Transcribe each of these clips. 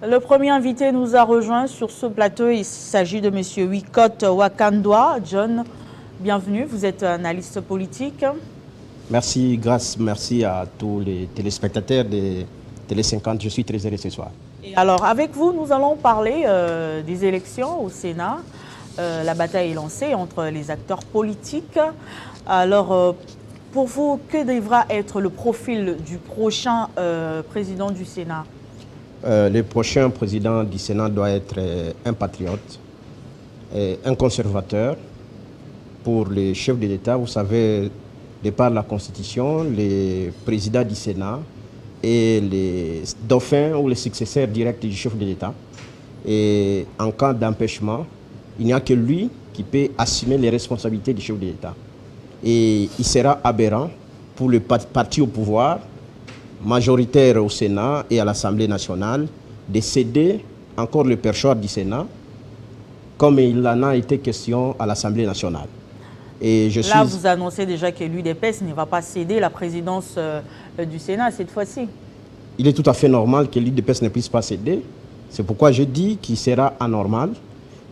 Le premier invité nous a rejoint sur ce plateau. Il s'agit de M. Wicott Wakandwa. John, bienvenue. Vous êtes analyste politique. Merci, Grâce. Merci à tous les téléspectateurs de Télé 50. Je suis très heureux ce soir. Et alors, avec vous, nous allons parler des élections au Sénat. La bataille est lancée entre les acteurs politiques. Alors, pour vous, que devra être le profil du prochain président du Sénat? Le prochain président du Sénat doit être un patriote, un conservateur. Pour les chefs de l'État, vous savez, de par la Constitution, les présidents du Sénat et les dauphins ou les successeurs directs du chef de l'État. Et en cas d'empêchement, il n'y a que lui qui peut assumer les responsabilités du chef de l'État. Et il sera aberrant pour le parti au pouvoir, majoritaire au Sénat et à l'Assemblée nationale, de céder encore le perchoir du Sénat, comme il en a été question à l'Assemblée nationale. Et Là, vous annoncez déjà que l'UDPS ne va pas céder la présidence du Sénat cette fois-ci. Il est tout à fait normal que l'UDPS ne puisse pas céder. C'est pourquoi je dis qu'il sera anormal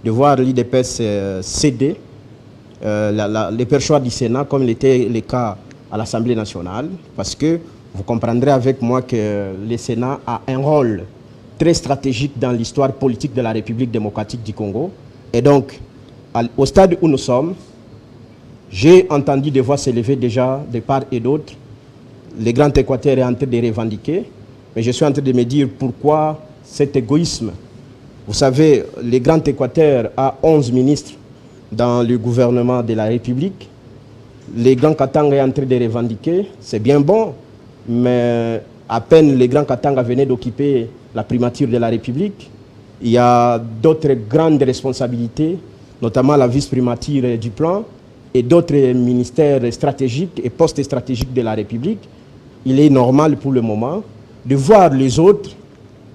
de voir l'UDPS céder les perchoirs du Sénat, comme il était le cas à l'Assemblée nationale, parce que vous comprendrez avec moi que le Sénat a un rôle très stratégique dans l'histoire politique de la République démocratique du Congo. Et donc, au stade où nous sommes, j'ai entendu des voix s'élever déjà de part et d'autre. Le Grand Équateur est en train de revendiquer, mais je suis en train de me dire pourquoi cet égoïsme. Vous savez, le Grand Équateur a 11 ministres dans le gouvernement de la République. Le Grand Katanga est en train de revendiquer, c'est bien bon, mais à peine le Grand Katanga venait d'occuper la primature de la République, il y a d'autres grandes responsabilités, notamment la vice-primature du plan, et d'autres ministères stratégiques et postes stratégiques de la République. Il est normal pour le moment de voir les autres.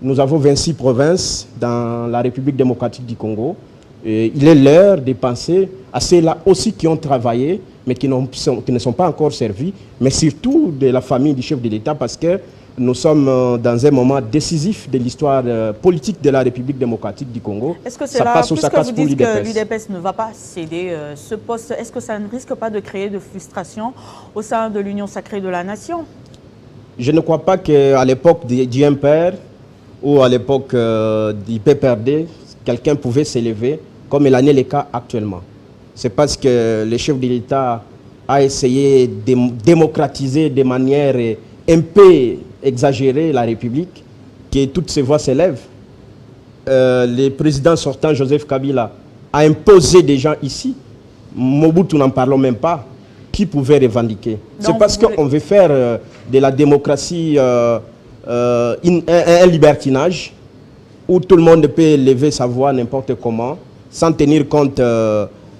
Nous avons 26 provinces dans la République démocratique du Congo. Et il est l'heure de penser à ceux-là aussi qui ont travaillé, mais qui ne sont pas encore servis, mais surtout de la famille du chef de l'État, parce que nous sommes dans un moment décisif de l'histoire politique de la République démocratique du Congo. Est-ce que c'est là, puisque vous dites que l'UDPS ne va pas céder ce poste, est-ce que ça ne risque pas de créer de frustration au sein de l'Union sacrée de la Nation? Je ne crois pas qu'à l'époque du MPR ou à l'époque du PPRD, quelqu'un pouvait s'élever comme il en est le cas actuellement. C'est parce que le chef de l'État a essayé de démocratiser de manière un peu exagérée la République, que toutes ces voix s'élèvent. Le président sortant, Joseph Kabila, a imposé des gens ici. Mobutu, n'en parlons même pas, qui pouvaient revendiquer. C'est parce qu'on veut faire de la démocratie un libertinage, où tout le monde peut lever sa voix n'importe comment, sans tenir compte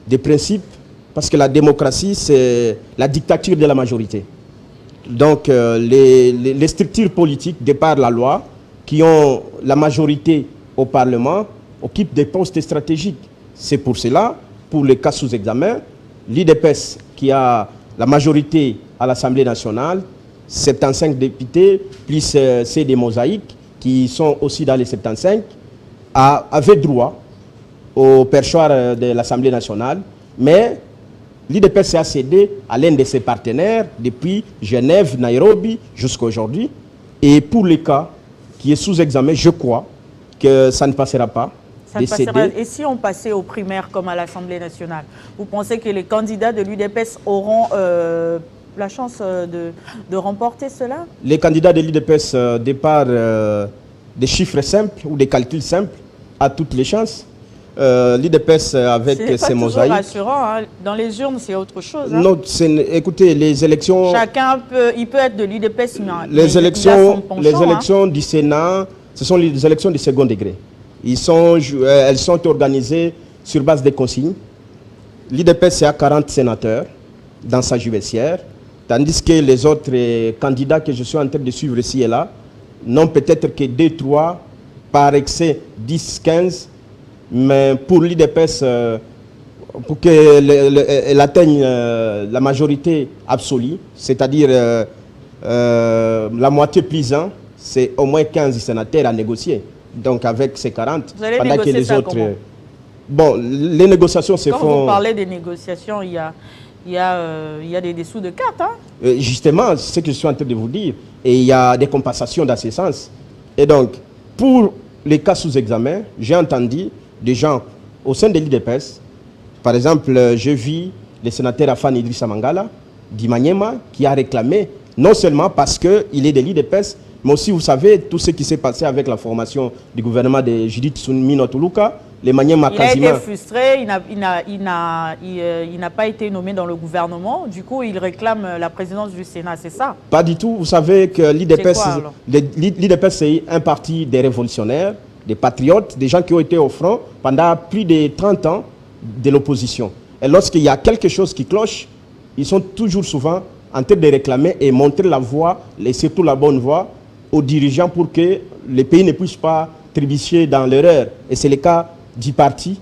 des principes, parce que la démocratie, c'est la dictature de la majorité. Donc, les structures politiques, de par la loi, qui ont la majorité au Parlement, occupent des postes stratégiques. C'est pour cela, pour les cas sous examen, l'UDPS, qui a la majorité à l'Assemblée nationale, 75 députés, plus ceux des mosaïques, qui sont aussi dans les 75, avait droit au perchoir de l'Assemblée nationale, mais l'UDPS a cédé à l'un de ses partenaires depuis Genève, Nairobi, jusqu'à aujourd'hui. Et pour le cas qui est sous examen, je crois que ça ne passera pas. Et si on passait aux primaires comme à l'Assemblée nationale, vous pensez que les candidats de l'UDPS auront la chance de remporter cela? Les candidats de l'UDPS, de par des chiffres simples ou des calculs simples, a toutes les chances. L'UDPS avec ses mosaïques. C'est rassurant, hein. Dans les urnes, c'est autre chose. Hein. Non, écoutez, les élections... Chacun peut être de l'UDPS, mais les élections du Sénat, ce sont les élections de second degré. Elles sont organisées sur base des consignes. L'UDPS a 40 sénateurs dans sa judiciaire, tandis que les autres candidats que je suis en train de suivre ici et là n'ont peut-être que 2-3, par excès 10-15, mais pour l'UDPS, pour qu'elle atteigne la majorité absolue, c'est-à-dire la moitié plus 1, c'est au moins 15 sénateurs à négocier. donc avec ces 40, vous allez pendant que négocier les ça autres... comment? Bon, les négociations se Quand font... vous parlez des négociations, il y a des dessous de cartes. Hein? Justement, c'est ce que je suis en train de vous dire. Et il y a des compensations dans ce sens. Et donc, pour les cas sous examen, j'ai entendu des gens au sein de l'IDPS. Par exemple, je vis le sénateur Afan Idrissa Mangala d'Imanyema qui a réclamé, non seulement parce qu'il est de l'IDPS, mais aussi, vous savez, tout ce qui s'est passé avec la formation du gouvernement de Judith Suminwa Tuluka. Les Manyema quasiment... Il a été frustré, il n'a pas été nommé dans le gouvernement. Du coup, il réclame la présidence du Sénat, c'est ça? Pas du tout. Vous savez que l'IDPS, c'est un parti des révolutionnaires, des patriotes, des gens qui ont été au front pendant plus de 30 ans de l'opposition. Et lorsqu'il y a quelque chose qui cloche, ils sont toujours souvent en train de réclamer et montrer la voie, et surtout la bonne voie, aux dirigeants pour que les pays ne puissent pas trébucher dans l'erreur. Et c'est le cas du parti.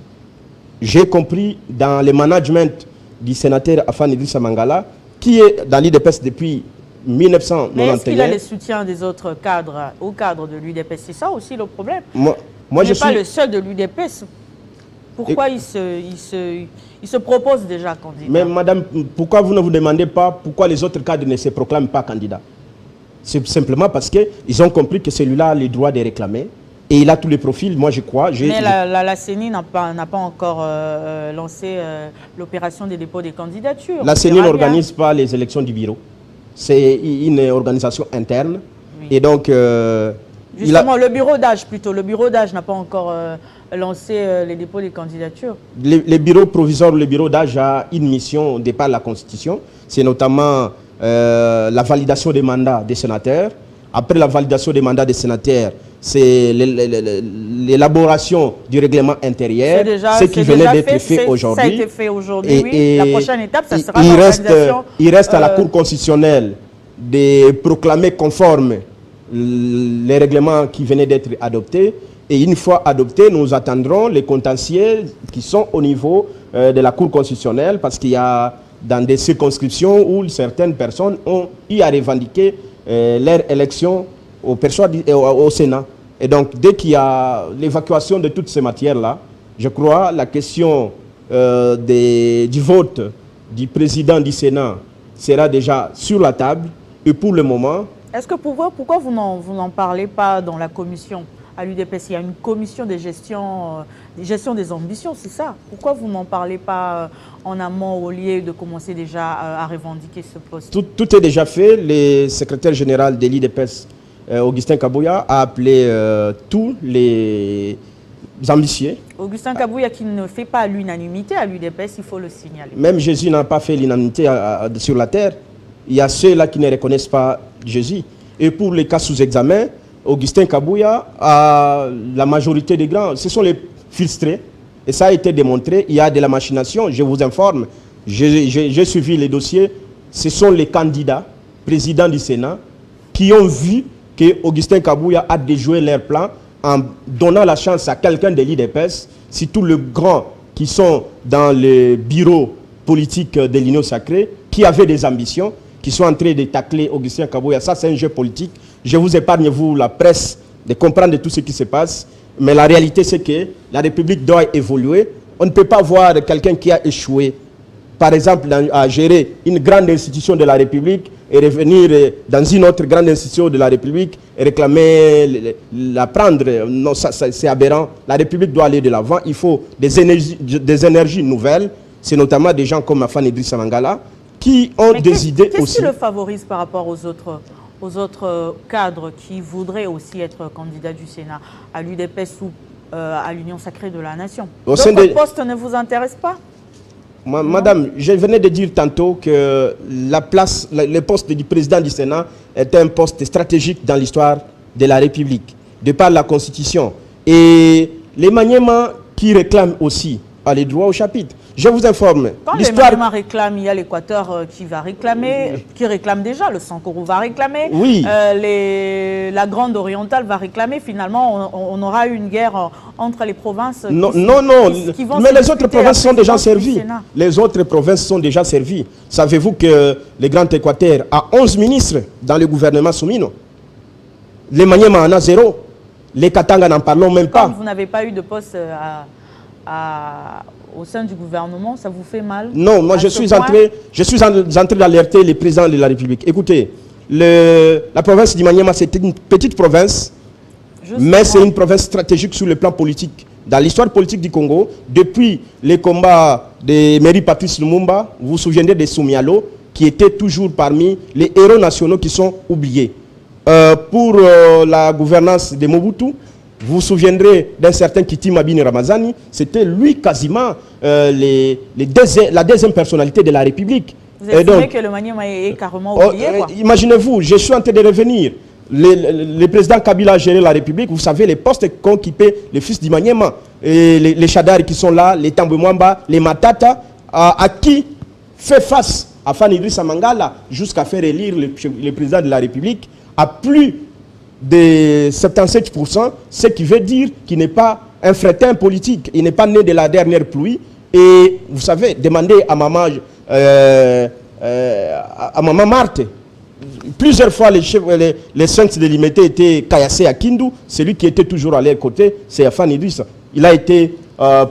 J'ai compris dans le management du sénateur Afan Idrissa Mangala, qui est dans l'IDPS depuis 1991. Mais est-ce qu'il a le soutien des autres cadres, au cadre de l'UDPS? C'est ça aussi le problème. Moi, il n'est pas le seul de l'UDPS. Pourquoi il se propose déjà candidat? Mais madame, pourquoi vous ne vous demandez pas pourquoi les autres cadres ne se proclament pas candidats? C'est simplement parce qu'ils ont compris que celui-là a le droit de réclamer. Et il a tous les profils, moi je crois. Mais la CENI n'a pas encore lancé l'opération des dépôts des candidatures. La CENI n'organise pas les élections du bureau. C'est une organisation interne. Oui. Et donc... justement, le bureau d'âge plutôt. Le bureau d'âge n'a pas encore lancé les dépôts des candidatures. Le bureau provisoire, le bureau d'âge a une mission de par la Constitution. C'est notamment la validation des mandats des sénateurs. Après la validation des mandats des sénateurs, c'est l'élaboration du règlement intérieur, ce qui venait d'être fait aujourd'hui. Ça a été fait aujourd'hui, oui. La prochaine étape, ça sera l'organisation. Il reste à la Cour constitutionnelle de proclamer conforme les règlements qui venaient d'être adoptés. Et une fois adoptés, nous attendrons les contentieux qui sont au niveau de la Cour constitutionnelle, parce qu'il y a dans des circonscriptions où certaines personnes ont eu à revendiquer leur élection au Sénat. Et donc, dès qu'il y a l'évacuation de toutes ces matières-là, je crois la question du vote du président du Sénat sera déjà sur la table. Et pour le moment... Est-ce que pourquoi vous n'en parlez pas dans la commission à l'UDPS? Il y a une commission de gestion des ambitions, c'est ça? Pourquoi vous n'en parlez pas en amont au lieu de commencer déjà à revendiquer ce poste? Tout est déjà fait. Le secrétaire général de l'IDPS, Augustin Kabouya, a appelé tous les ambitieux. Augustin Kabouya qui ne fait pas l'unanimité à l'UDPS, il faut le signaler. Même Jésus n'a pas fait l'unanimité sur la terre. Il y a ceux-là qui ne reconnaissent pas Jésus. Et pour les cas sous examen, Augustin Kabouya a la majorité des grands. Ce sont les filtrés. Et ça a été démontré. Il y a de la machination, je vous informe. J'ai suivi les dossiers. Ce sont les candidats, présidents du Sénat, qui ont vu que Augustin Kabouya a déjoué leur plan en donnant la chance à quelqu'un de l'IDPS, si tous les grands qui sont dans le bureau politique de l'Union sacrée, qui avaient des ambitions, qui sont en train de tacler Augustin Kabouya. Ça, c'est un jeu politique. Je vous épargne, vous, la presse, de comprendre tout ce qui se passe. Mais la réalité, c'est que la République doit évoluer. On ne peut pas voir quelqu'un qui a échoué, par exemple, à gérer une grande institution de la République et revenir dans une autre grande institution de la République et réclamer la prendre. Non, ça c'est aberrant. La République doit aller de l'avant. Il faut des énergies nouvelles. C'est notamment des gens comme Afan Idrissa Mangala qui ont des idées aussi. Qu'est-ce qui le favorise par rapport aux autres cadres qui voudraient aussi être candidats du Sénat à l'UDPS ou à l'Union sacrée de la Nation? D'autres postes ne vous intéressent pas? Madame, je venais de dire tantôt que le poste du président du Sénat est un poste stratégique dans l'histoire de la République, de par la Constitution. Et les Maniema qui réclament aussi les droits au chapitre. Je vous informe. Quand les Maniema réclament, il y a l'Équateur qui va réclamer, qui réclame déjà, le Sankourou va réclamer, oui. La Grande Orientale va réclamer. Finalement, on aura eu une guerre entre les provinces. Non, mais les autres provinces sont déjà servies. Les autres provinces sont déjà servies. Savez-vous que le Grand Équateur a 11 ministres dans le gouvernement Soumino? Les Maniema en a 0. Les Katanga, n'en parlons même pas. Comme vous n'avez pas eu de poste au sein du gouvernement, ça vous fait mal? Non, moi je suis en train d'alerter les présidents de la République. Écoutez, la province du Maniema, c'est une petite province, mais c'est une province stratégique sur le plan politique. Dans l'histoire politique du Congo, depuis les combats de Mairie Patrice Lumumba, vous vous souvenez de Soumialo, qui était toujours parmi les héros nationaux qui sont oubliés. Pour la gouvernance de Mobutu, vous vous souviendrez d'un certain Kiti Mabini Ramazani, c'était lui quasiment la deuxième personnalité de la République. Vous estimez que le Maniema est carrément oublié, quoi? Imaginez-vous, je suis en train de revenir. Le président Kabila a géré la République. Vous savez, les postes qu'ont occupé les fils du Maniema, et les Chadari qui sont là, les Tambouemwamba, les Matata, à qui fait face Afan Idrissa Mangala jusqu'à faire élire le président de la République à plus de 77%, ce qui veut dire qu'il n'est pas un fretin politique, il n'est pas né de la dernière pluie. Et vous savez, demandez à maman Marthe, plusieurs fois les saints de l'imité étaient caillassés à Kindu, celui qui était toujours à leur côté, c'est Afan Idrissa. Il a été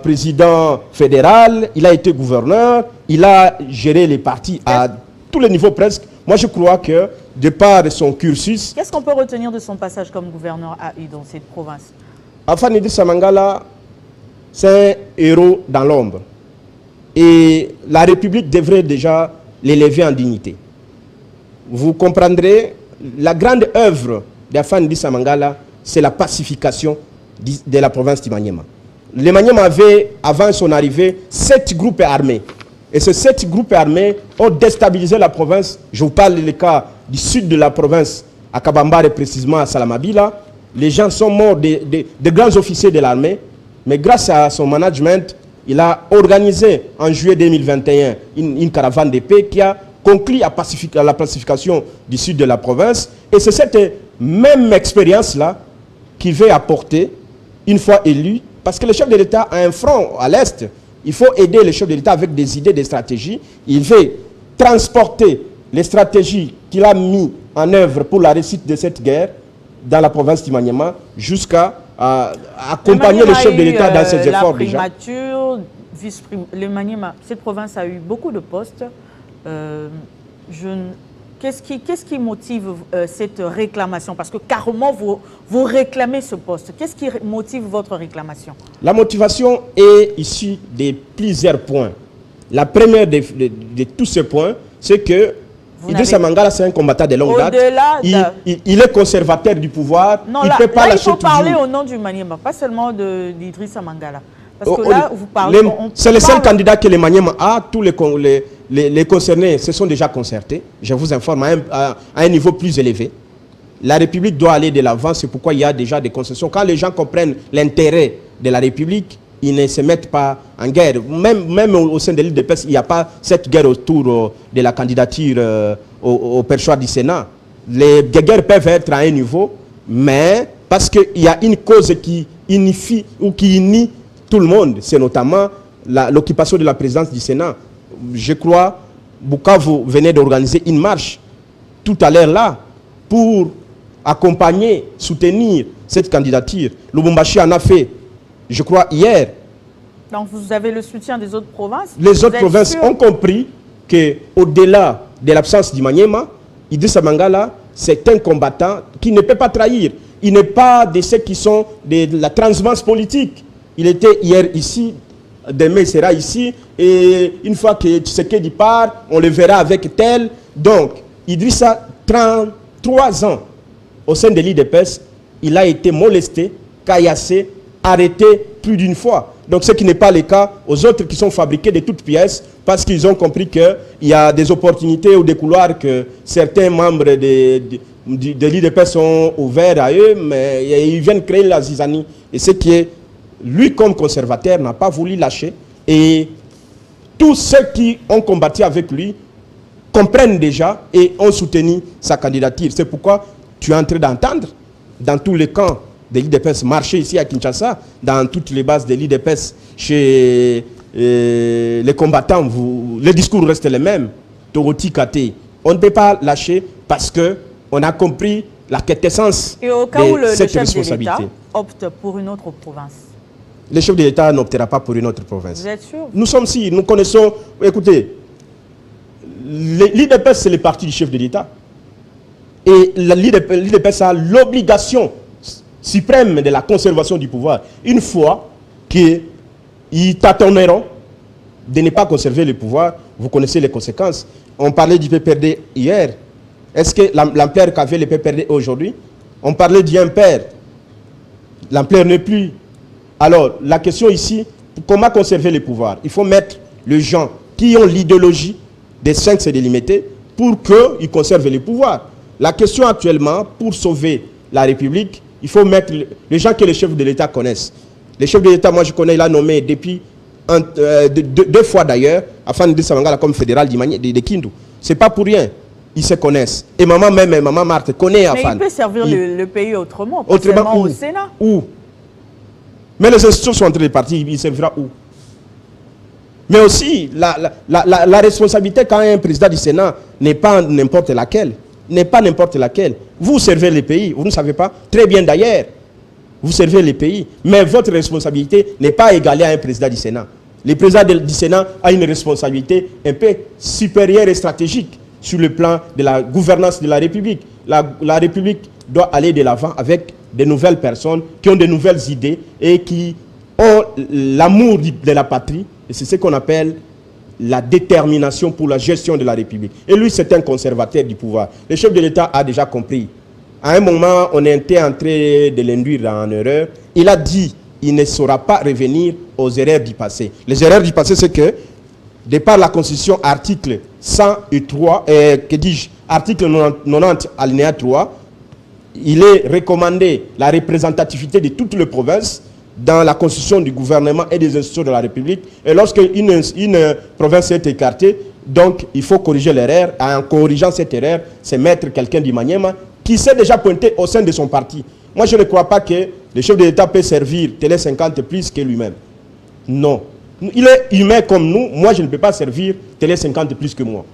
président fédéral, il a été gouverneur, il a géré les partis à tous les niveaux presque. Moi je crois que de par son cursus... Qu'est-ce qu'on peut retenir de son passage comme gouverneur à eu dans cette province? Afan Idrissa Mangala, c'est un héros dans l'ombre. Et la République devrait déjà l'élever en dignité. Vous comprendrez, la grande œuvre d'Afan Idrissa Mangala, c'est la pacification de la province du Maniema. Le Maniema avait, avant son arrivée, 7 groupes armés. Et ces 7 groupes armés ont déstabilisé la province. Je vous parle du cas du sud de la province, à Kabambare, précisément à Salamabila. Les gens sont morts, de grands officiers de l'armée. Mais grâce à son management, il a organisé en juillet 2021 une caravane de paix qui a conclu à la pacification du sud de la province. Et c'est cette même expérience-là qu'il veut apporter une fois élu. Parce que le chef de l'État a un front à l'Est. Il faut aider le chef de l'État avec des idées, des stratégies. Il veut transporter les stratégies qu'il a mis en œuvre pour la réussite de cette guerre dans la province du Maniema jusqu'à accompagner le chef de l'État dans ses efforts déjà. Le Maniema, cette province a eu beaucoup de postes. Qu'est-ce qui motive cette réclamation? Parce que carrément, vous réclamez ce poste. Qu'est-ce qui motive votre réclamation? La motivation est issue de plusieurs points. La première de tous ces points, c'est que Idrissa Mangala, c'est un combattant de longue date. Il est conservateur du pouvoir. Non, il ne peut pas lâcher il faut toujours. parler au nom du Maniema, pas seulement d'Idrissa Mangala. Parce que là, vous parlez... C'est le seul candidat que le Maniema a. Tous les concernés se sont déjà concertés. Je vous informe à un niveau plus élevé. La République doit aller de l'avant. C'est pourquoi il y a déjà des concessions. Quand les gens comprennent l'intérêt de la République, ils ne se mettent pas en guerre. Même au sein de l'île de Pes, il n'y a pas cette guerre autour de la candidature au perchoir du Sénat. Les guerres peuvent être à un niveau, mais parce qu'il y a une cause qui unifie ou qui unit tout le monde, c'est notamment l'occupation de la présidence du Sénat. Je crois, Bukavu venait d'organiser une marche tout à l'heure là pour accompagner, soutenir cette candidature. Lubumbashi en a fait, je crois, hier. Donc vous avez le soutien des autres provinces? Les autres provinces ont compris qu'au-delà de l'absence du Maniema, Idrissa Mangala, c'est un combattant qui ne peut pas trahir. Il n'est pas de ceux qui sont de la transhumance politique. Il était hier ici, demain il sera ici, et une fois que Tshisekedi part, on le verra avec tel. Donc, Idrissa, 33 ans au sein de l'IDPS, il a été molesté, caillassé, arrêté plus d'une fois. Donc, ce qui n'est pas le cas aux autres qui sont fabriqués de toutes pièces, parce qu'ils ont compris qu'il y a des opportunités ou des couloirs que certains membres de l'IDPS sont ouverts à eux, mais ils viennent créer la zizanie. Et ce qui est, lui, comme conservateur, n'a pas voulu lâcher. Et tous ceux qui ont combattu avec lui comprennent déjà et ont soutenu sa candidature. C'est pourquoi tu es en train d'entendre dans tous les camps de l'IDPS marcher ici à Kinshasa, dans toutes les bases de l'IDPS, chez les combattants, les discours restent les mêmes. Toroti Kate. On ne peut pas lâcher parce qu'on a compris la quintessence Et au cas où de le cette chef de l'État responsabilité. opte pour une autre province, Le chef de l'État n'optera pas pour une autre province. vous êtes sûr? Nous sommes si, nous connaissons, écoutez, l'IDPS c'est le parti du chef de l'État. Et l'IDPS a l'obligation suprême de la conservation du pouvoir. Une fois qu'ils tâtonneront de ne pas conserver le pouvoir, vous connaissez les conséquences. On parlait du PPRD hier. Est-ce que l'ampleur qu'avait le PPRD aujourd'hui? On parlait du père. L'ampleur n'est plus. Alors, la question ici, comment conserver le pouvoir? Il faut mettre les gens qui ont l'idéologie des sphinx délimités pour qu'ils conservent le pouvoir. La question actuellement, pour sauver la République, il faut mettre les gens que les chefs de l'État connaissent. Les chefs de l'État, moi je connais, il a nommé depuis deux fois d'ailleurs, Afan Idrissa Mangala comme fédéral de Kindu. Ce n'est pas pour rien. Ils se connaissent. Et maman même, maman Marthe connaît Afan. Mais il peut servir le pays autrement, pas seulement où? au Sénat. Où? Mais les institutions sont entre les partis, il servira où? Mais aussi, la responsabilité quand un président du Sénat n'est pas n'importe laquelle. N'est pas n'importe laquelle. Vous servez le pays, vous ne savez pas, très bien d'ailleurs. Vous servez le pays, mais votre responsabilité n'est pas égalée à un président du Sénat. Le président du Sénat a une responsabilité un peu supérieure et stratégique sur le plan de la gouvernance de la République. La République doit aller de l'avant avec de nouvelles personnes qui ont de nouvelles idées et qui ont l'amour de la patrie. Et c'est ce qu'on appelle la détermination pour la gestion de la République. Et lui, c'est un conservateur du pouvoir. Le chef de l'État a déjà compris. À un moment, on était en train de l'induire en erreur. Il a dit qu'il ne saura pas revenir aux erreurs du passé. Les erreurs du passé, c'est que, de par la Constitution, article 103, article 90, alinéa 3, il est recommandé la représentativité de toutes les provinces dans la constitution du gouvernement et des institutions de la République. Et lorsque une province est écartée, donc il faut corriger l'erreur. En corrigeant cette erreur, c'est mettre quelqu'un du Maniema qui s'est déjà pointé au sein de son parti. Moi, je ne crois pas que le chef de l'État peut servir Télé 50 plus que lui-même. Non. Il est humain comme nous. Moi, je ne peux pas servir Télé 50 plus que moi.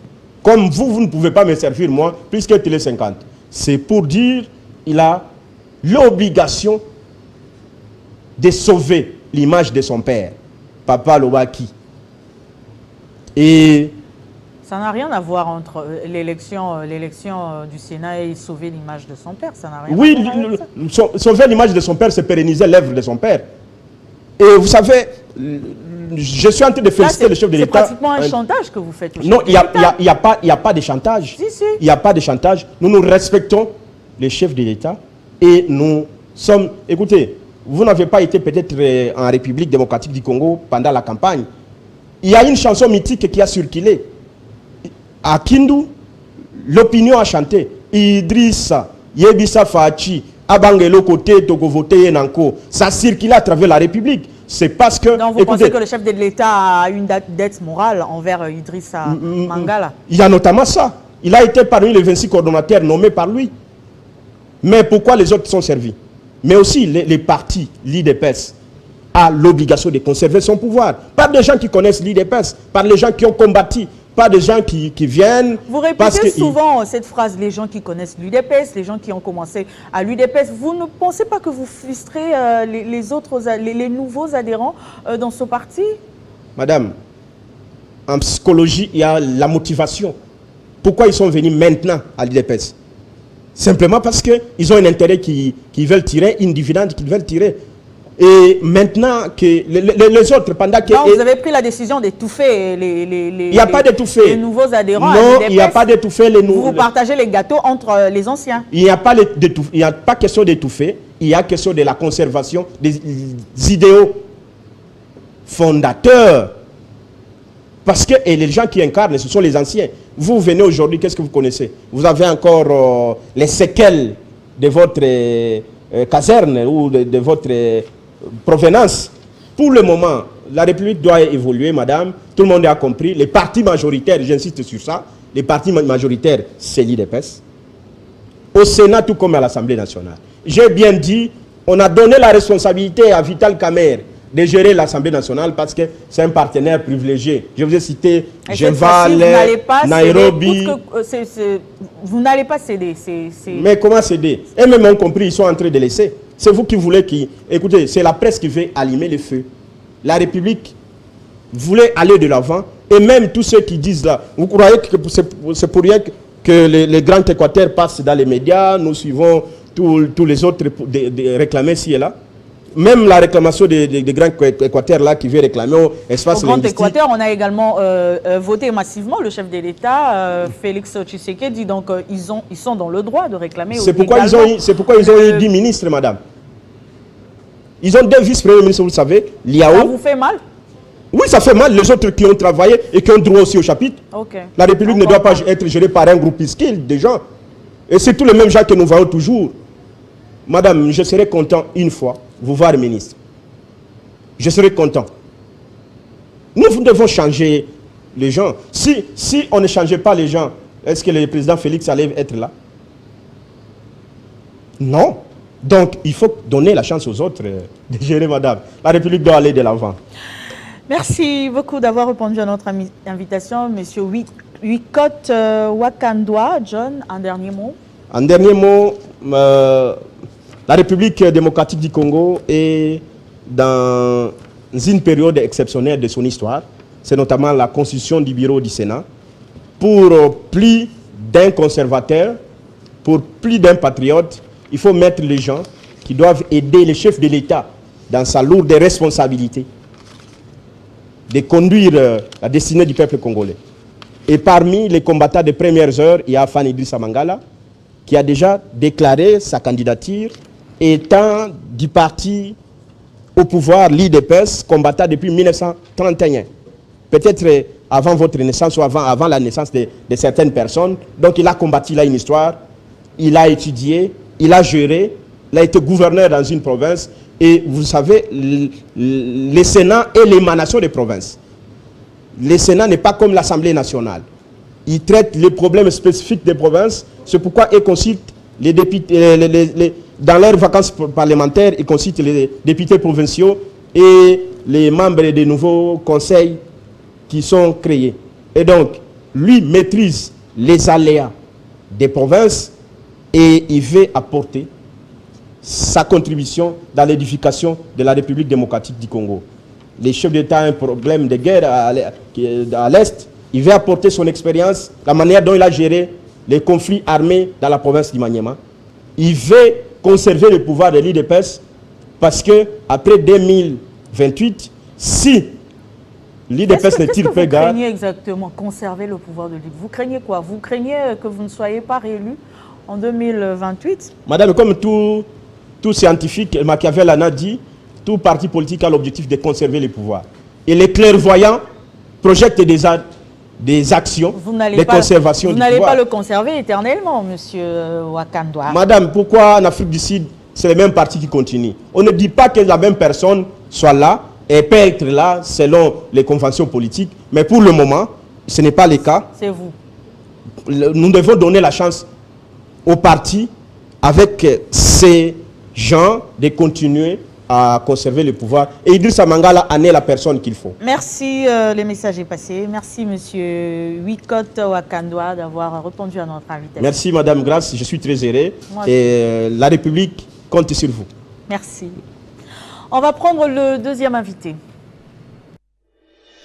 Comme vous, vous ne pouvez pas me servir moi plus que Télé 50. C'est pour dire qu'il a l'obligation de sauver l'image de son père, Papa Lobaki. Et ça n'a rien à voir entre l'élection du Sénat et sauver l'image de son père. Ça n'a rien à voir avec ça. Sauver l'image de son père, c'est pérenniser l'œuvre de son père. Et vous savez, je suis en train de féliciter le chef de l'État. C'est pratiquement un chantage que vous faites. Non, il n'y a pas de chantage. Si, si. Il n'y a pas de chantage. Nous respectons le chef de l'État et nous sommes... Écoutez, vous n'avez pas été peut-être en République démocratique du Congo pendant la campagne. Il y a une chanson mythique qui a circulé. À Kindu, l'opinion a chanté. Idrissa, Yebisa Fachi, Abangelo Kote, Togovote Yenanko. Ça circule à travers la République. C'est parce que... Donc vous pensez que le chef de l'État a une dette morale envers Idrissa Mangala? Il y a notamment ça. Il a été parmi les 26 coordonnateurs nommés par lui. Mais pourquoi les autres sont servis? Mais aussi les partis, l'IDPS, a l'obligation de conserver son pouvoir. Pas des gens qui connaissent l'IDPS, pas des gens qui ont combattu, pas des gens qui viennent... Vous répétez souvent cette phrase, les gens qui connaissent l'UDPS, les gens qui ont commencé à l'UDPS. Vous ne pensez pas que vous frustrez les nouveaux adhérents dans ce parti? Madame, en psychologie, il y a la motivation. Pourquoi ils sont venus maintenant à l'UDPS? Simplement parce qu'ils ont un intérêt qu'ils veulent tirer, une dividende qu'ils veulent tirer. Et maintenant que les autres, pendant que... Non, vous avez pris la décision d'étouffer il n'y a pas d'étouffer. Les nouveaux adhérents. Non, il n'y a pas d'étouffer les nouveaux. Vous partagez les gâteaux entre les anciens. Il n'y a pas question d'étouffer. Il y a question de la conservation des idéaux fondateurs. Parce que les gens qui incarnent, ce sont les anciens. Vous venez aujourd'hui, qu'est-ce que vous connaissez? Vous avez encore les séquelles de votre caserne ou de votre provenance. Pour le moment, la République doit évoluer, madame. Tout le monde a compris. Les partis majoritaires, j'insiste sur ça, les partis majoritaires, c'est l'IDPS. Au Sénat, tout comme à l'Assemblée nationale. J'ai bien dit, on a donné la responsabilité à Vital Kamer de gérer l'Assemblée nationale parce que c'est un partenaire privilégié. Je vous ai cité Genval, Nairobi. Vous n'allez pas céder. Mais comment céder? Et même ont compris, ils sont en train de laisser. C'est vous qui voulez qui... Écoutez, c'est la presse qui veut allumer le feu. La République voulait aller de l'avant. Et même tous ceux qui disent là, vous croyez que c'est pour rien que les grands Équateurs passent dans les médias, nous suivons tous les autres réclamer ici et là? Même la réclamation des grands Équateurs là qui veut réclamer au espace linguistique. Au Grand Équateur, on a également voté massivement le chef de l'État, Félix Tshisekedi, donc ils sont dans le droit de réclamer. C'est pourquoi ils ont eu 10 ministres, madame. Ils ont 2 vice-premiers ministres, vous le savez. Liao. Ça vous fait mal? Oui, ça fait mal. Les autres qui ont travaillé et qui ont droit aussi au chapitre. Okay. La République ne doit pas être gérée par un groupuscule de gens. Et c'est tous les mêmes gens que nous voyons toujours. Madame, je serai content une fois vous voir ministre. Je serai content. Nous devons changer les gens. Si on ne changeait pas les gens, est-ce que le président Félix allait être là? Non. Donc, il faut donner la chance aux autres de gérer, madame. La République doit aller de l'avant. Merci beaucoup d'avoir répondu à notre invitation, monsieur Wicott Wakandwa. John, un dernier mot? Un dernier mot, la République démocratique du Congo est dans une période exceptionnelle de son histoire. C'est notamment la constitution du bureau du Sénat. Pour plus d'un conservateur, pour plus d'un patriote, il faut mettre les gens qui doivent aider le chef de l'État dans sa lourde responsabilité de conduire la destinée du peuple congolais. Et parmi les combattants des premières heures, il y a Fanny Idrissa Mangala, qui a déjà déclaré sa candidature, étant du parti au pouvoir, l'IDPS, combattant depuis 1931. Peut-être avant votre naissance ou avant la naissance de certaines personnes. Donc il a combattu là une histoire, il a étudié, il a géré, il a été gouverneur dans une province. Et vous savez, le Sénat est l'émanation des provinces. Le Sénat n'est pas comme l'Assemblée nationale. Il traite les problèmes spécifiques des provinces. C'est pourquoi il consulte les députés, dans leurs vacances parlementaires, il consulte les députés provinciaux et les membres des nouveaux conseils qui sont créés. Et donc, lui maîtrise les aléas des provinces et il veut apporter sa contribution dans l'édification de la République démocratique du Congo. Les chefs d'État ont un problème de guerre à l'Est. Il veut apporter son expérience, la manière dont il a géré les conflits armés dans la province du Maniema. Il veut conserver le pouvoir de l'IDPS parce qu'après 2028, si l'IDPS ne tire pas garde... Vous craignez exactement conserver le pouvoir de l'IDPS? Vous craignez quoi? Vous craignez que vous ne soyez pas réélu en 2028? Madame, comme tout scientifique, Machiavel en a dit, tout parti politique a l'objectif de conserver le pouvoir. Et les clairvoyants projettent des actions de conservation du pouvoir. Vous n'allez pas le conserver éternellement, monsieur Wakandwa. Madame, pourquoi en Afrique du Sud, c'est le même parti qui continue? On ne dit pas que la même personne soit là et peut être là selon les conventions politiques, mais pour le moment, ce n'est pas le cas. C'est vous. Nous devons donner la chance au parti avec ces gens de continuer à conserver le pouvoir. Et Idrissa Mangala en est la personne qu'il faut. Merci, le message est passé. Merci, monsieur Wicott Wakandwa, d'avoir répondu à notre invitation. Merci, madame Grace. Je suis très heureux. Et la République compte sur vous. Merci. On va prendre le deuxième invité.